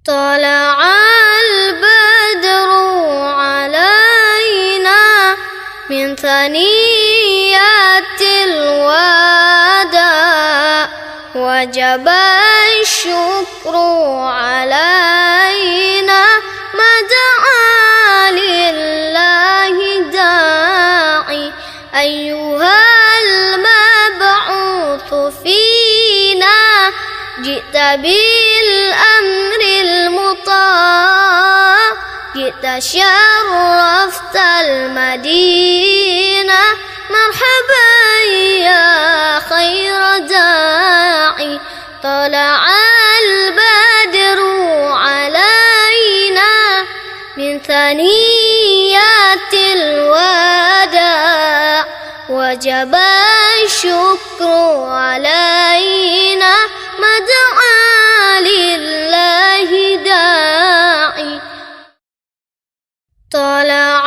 طلع البدر علينا من ثنيات الوداع وجب الشكر علينا ما دعا لله داعي أيها المبعوث فينا جئت بالأمر المطاع جئت شرفت المدينة مرحبا يا خير داعي طلع البدر علينا من ثنيات الوداع وجب الشكر علينا ما دعا لله داعي طلع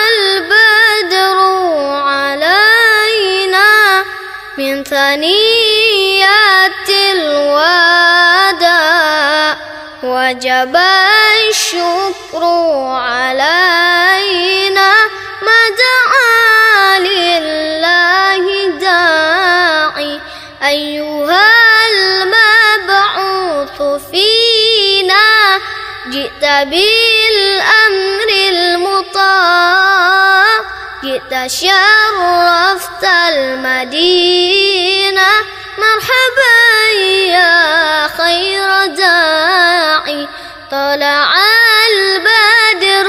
البدر علينا من ثنيات الوداع وجب الشكر علينا ما دعا لله داعي أيها المبعوث فينا جئت بالأمر المطاع جئت شرفت المدينة مرحبا يا خير داعي طلع البدر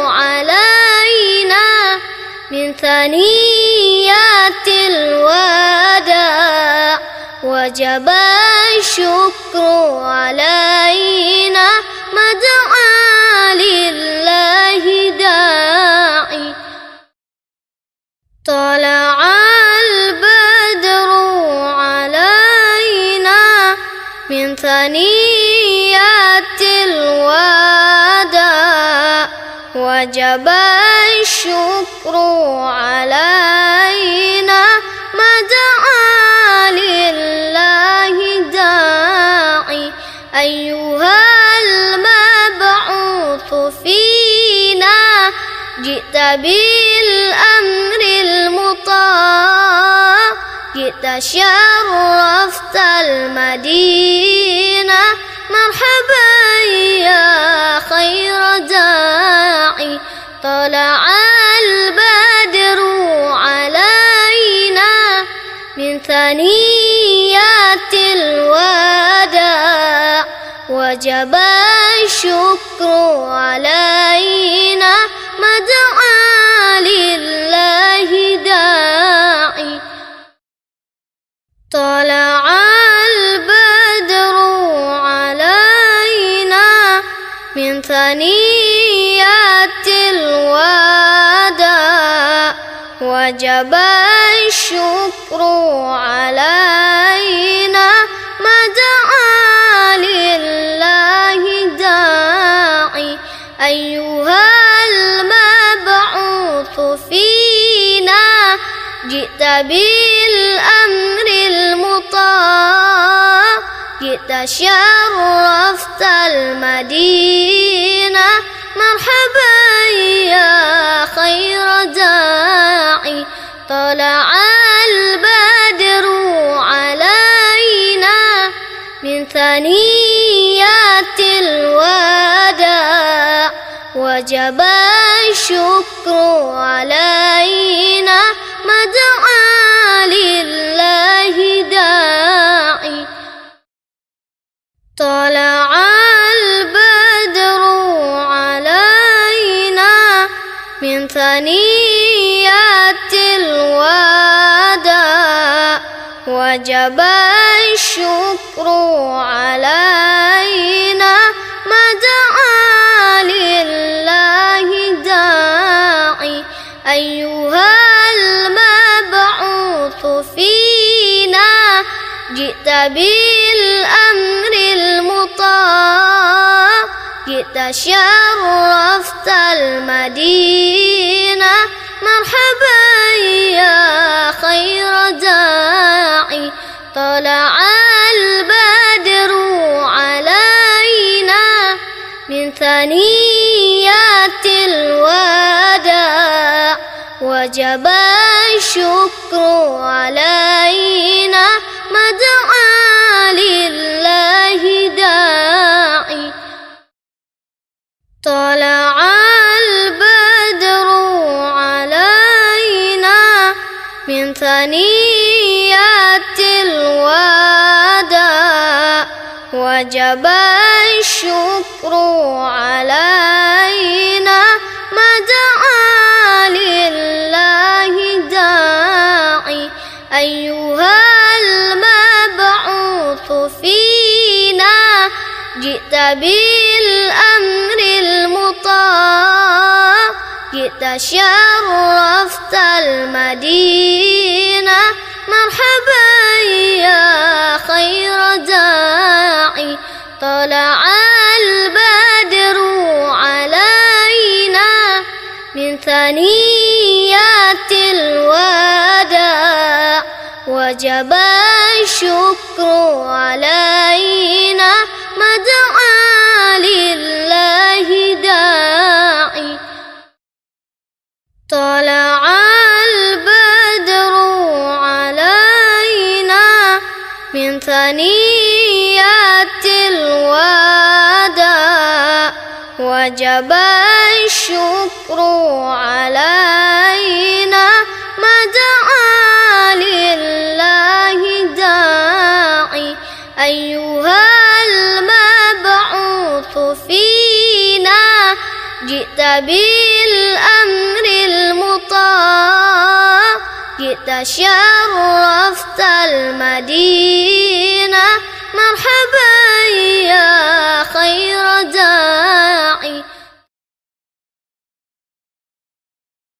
علينا من ثنيات الوداع وجب الشكر علينا ما دعا لله داعي طلع البدر علينا من ثنيات الوداع وجب الشكر علينا ما دعا لله داعي أيها المبعوث فينا جئت بالأمر المطاع جئت شرفت المدينة مرحبا يا خير داعي طلع البدر علينا من ثنيات الوداع وجب الشكر علينا ما دعا لله داعي طلع البدر علينا من ثنيات الوداع وجب الشكر علينا ما دعا لله داعي أيها المبعوث فينا جئت بالأمر المطاع جئت شرفت المدينة مرحبا يا خير داعي طلع البدر علينا من ثنيات الوداع وجب الشكر علينا ما دعا لله داعي طلع البدر علينا من ثنيات الوداع وجب الشكر علينا ما دعا لله داعي أيها المبعوث فينا جئت بالأمر المطاع جئت شرفت المدينة مرحبا يا خير داعي طلع البدر علينا ثنيات الوداع وجب الشكر علينا ما دعا لله داعي طلع البدر علينا من ثنيات الوداع وجب الشكر علينا ما دعا لله داعي أيها المبعوث فينا جئت بالأمر المطاع جئت شرفت المدينة مرحبا يا خير داعي طلع البدر علينا من ثنيات الوداع وجب الشكر علينا ما دعا لله داعي طلع البدر علينا من ثنيات الوداع وجب الشكر علينا ما دعا لله داعي أيها المبعوث فينا جئت بالأمر المطاع جئت شرفت المدينة